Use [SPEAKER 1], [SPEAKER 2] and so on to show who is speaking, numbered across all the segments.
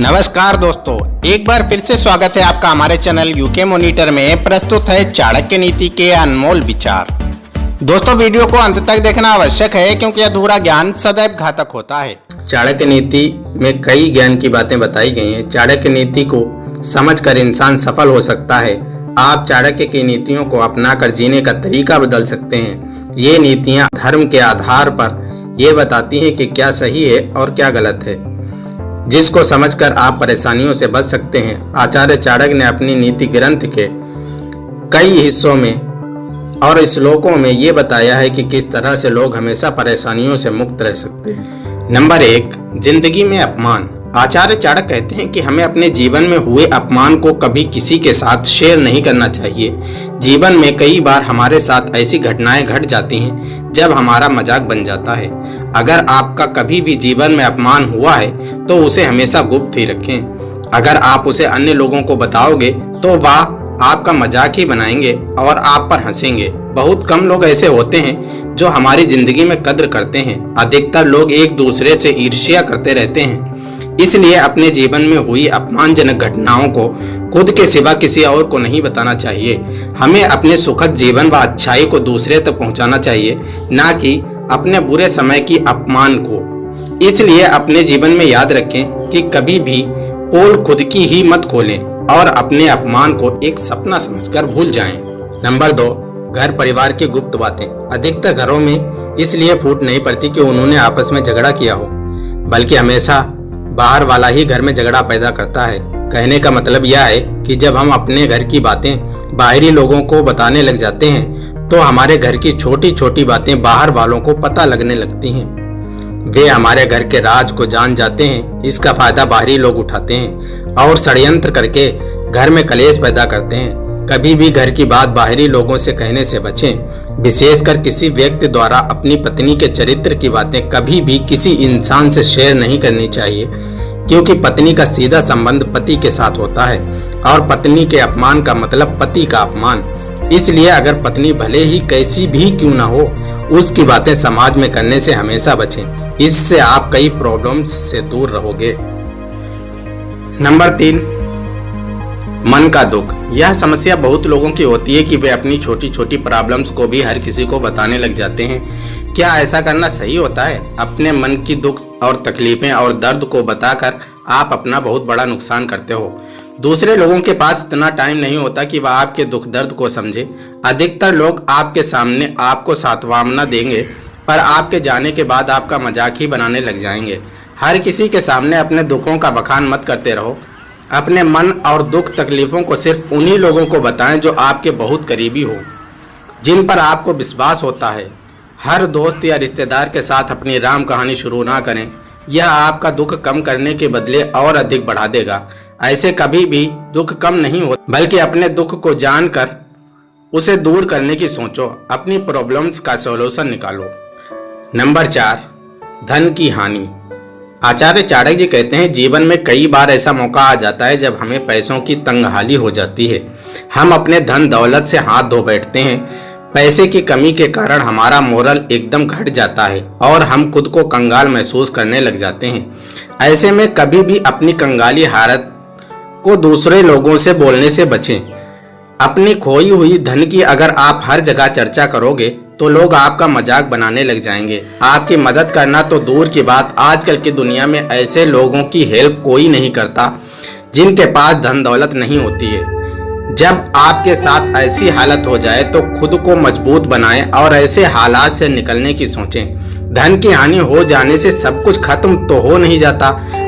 [SPEAKER 1] नमस्कार दोस्तों, एक बार फिर से स्वागत है आपका हमारे चैनल यूके मॉनिटर में। प्रस्तुत है चाणक्य नीति के अनमोल विचार। दोस्तों, वीडियो को अंत तक देखना आवश्यक है क्योंकि अधूरा ज्ञान सदैव घातक होता है।
[SPEAKER 2] चाणक्य नीति में कई ज्ञान की बातें बताई गई हैं। चाणक्य नीति को समझकर इंसान सफल हो सकता है। आप चाणक्य की नीतियों को अपनाकर जीने का तरीका बदल सकते हैं। ये नीतियाँ धर्म के आधार पर ये बताती हैं कि क्या सही है और क्या गलत है, जिसको समझकर आप परेशानियों से बच सकते हैं। आचार्य चाणक्य ने अपनी नीति ग्रंथ के कई हिस्सों में और श्लोकों में ये बताया है कि किस तरह से लोग हमेशा परेशानियों से मुक्त रह सकते हैं। नंबर 1, जिंदगी में अपमान। आचार्य चाणक्य कहते हैं कि हमें अपने जीवन में हुए अपमान को कभी किसी के साथ शेयर नहीं करना चाहिए। जीवन में कई बार हमारे साथ ऐसी घटनाएं घट जाती हैं जब हमारा मजाक बन जाता है। अगर आपका कभी भी जीवन में अपमान हुआ है तो उसे हमेशा गुप्त ही रखें। अगर आप उसे अन्य लोगों को बताओगे तो वह आपका मजाक ही बनाएंगे और आप पर हंसेंगे। बहुत कम लोग ऐसे होते हैं जो हमारी जिंदगी में कद्र करते हैं। अधिकतर लोग एक दूसरे से ईर्ष्या करते रहते हैं। इसलिए अपने जीवन में हुई अपमानजनक घटनाओं को खुद के सिवा किसी और को नहीं बताना चाहिए। हमें अपने सुखद जीवन व अच्छाई को दूसरे तक पहुंचाना चाहिए, ना कि अपने बुरे समय की अपमान को। इसलिए अपने जीवन में याद रखें कि कभी भी पोल खुद की ही मत खोलें और अपने अपमान को एक सपना समझकर भूल जाएं। नंबर 2, घर परिवार की गुप्त बातें। अधिकतर घरों में इसलिए फूट नहीं पड़ती कि उन्होंने आपस में झगड़ा किया हो, बल्कि हमेशा बाहर वाला ही घर में झगड़ा पैदा करता है। कहने का मतलब यह है कि जब हम अपने घर की बातें बाहरी लोगों को बताने लग जाते हैं तो हमारे घर की छोटी छोटी बातें बाहर वालों को पता लगने लगती हैं। वे हमारे घर के राज को जान जाते हैं। इसका फायदा बाहरी लोग उठाते हैं और षड्यंत्र करके घर में कलेश पैदा करते हैं। कभी भी घर की बात बाहरी लोगों से कहने से बचें। विशेषकर किसी व्यक्ति द्वारा अपनी पत्नी के चरित्र की बातें कभी भी किसी इंसान से शेयर नहीं करनी चाहिए, क्योंकि पत्नी का सीधा संबंध पति के साथ होता है और पत्नी के अपमान का मतलब पति का अपमान। इसलिए अगर पत्नी भले ही कैसी भी क्यों ना हो, उसकी बातें समाज में करने से हमेशा बचें। इससे आप कई प्रॉब्लम्स से दूर रहोगे। नंबर 3, मन का दुख। यह समस्या बहुत लोगों की होती है कि वे अपनी छोटी छोटी प्रॉब्लम्स को भी हर किसी को बताने लग जाते हैं। क्या ऐसा करना सही होता है? अपने मन की दुख और तकलीफें और दर्द को बताकर आप अपना बहुत बड़ा नुकसान करते हो। दूसरे लोगों के पास इतना टाइम नहीं होता कि वह आपके दुख दर्द को समझे। अधिकतर लोग आपके सामने आपको सांत्वना देंगे, पर आपके जाने के बाद आपका मजाक ही बनाने लग जाएंगे। हर किसी के सामने अपने दुखों का बखान मत करते रहो। अपने मन और दुख तकलीफों को सिर्फ उन्हीं लोगों को बताएं जो आपके बहुत करीबी हो, जिन पर आपको विश्वास होता है। हर दोस्त या रिश्तेदार के साथ अपनी राम कहानी शुरू ना करें। यह आपका दुख कम करने के बदले और अधिक बढ़ा देगा। ऐसे कभी भी दुख कम नहीं होता, बल्कि अपने दुख को जानकर उसे दूर करने की सोचो। अपनी प्रॉब्लम्स का सॉल्यूशन निकालो। नंबर 4, धन की हानि। आचार्य चाणक्य जी कहते हैं, जीवन में कई बार ऐसा मौका आ जाता है जब हमें पैसों की तंगहाली हो जाती है। हम अपने धन दौलत से हाथ धो बैठते हैं। पैसे की कमी के कारण हमारा मोरल एकदम घट जाता है और हम खुद को कंगाल महसूस करने लग जाते हैं। ऐसे में कभी भी अपनी कंगाली हालत को दूसरे लोगों से बोलने से बचें। अपनी खोई हुई धन की अगर आप हर जगह चर्चा करोगे तो लोग आपका मजाक बनाने लग जाएंगे। आपकी मदद करना तो दूर की बात, आजकल की दुनिया में ऐसे लोगों की हेल्प कोई नहीं करता जिनके पास धन दौलत नहीं होती है। जब आपके साथ ऐसी हालत हो जाए तो खुद को मजबूत बनाएं और ऐसे हालात से निकलने की सोचें। धन की हानि हो जाने से सब कुछ खत्म तो हो नहीं जाता।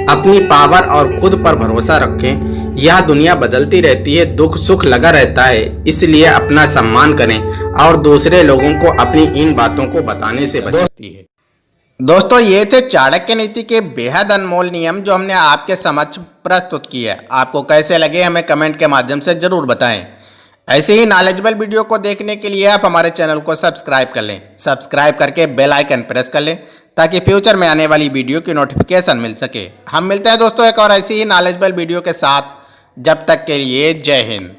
[SPEAKER 2] अपनी पावर और खुद पर भरोसा रखें। यह दुनिया बदलती रहती है, दुख सुख लगा रहता है। इसलिए अपना सम्मान करें और दूसरे लोगों को अपनी इन बातों को बताने से बचती है।
[SPEAKER 1] दोस्तों, ये थे चाणक्य नीति के बेहद अनमोल नियम जो हमने आपके समक्ष प्रस्तुत किए। आपको कैसे लगे हमें कमेंट के माध्यम से जरूर बताएं। ऐसे ही नॉलेजेबल वीडियो को देखने के लिए आप हमारे चैनल को सब्सक्राइब कर लें। सब्सक्राइब करके बेल आइकन प्रेस कर लें ताकि फ्यूचर में आने वाली वीडियो की नोटिफिकेशन मिल सके। हम मिलते हैं दोस्तों एक और ऐसी ही नॉलेजेबल वीडियो के साथ। जब तक के लिए जय हिंद।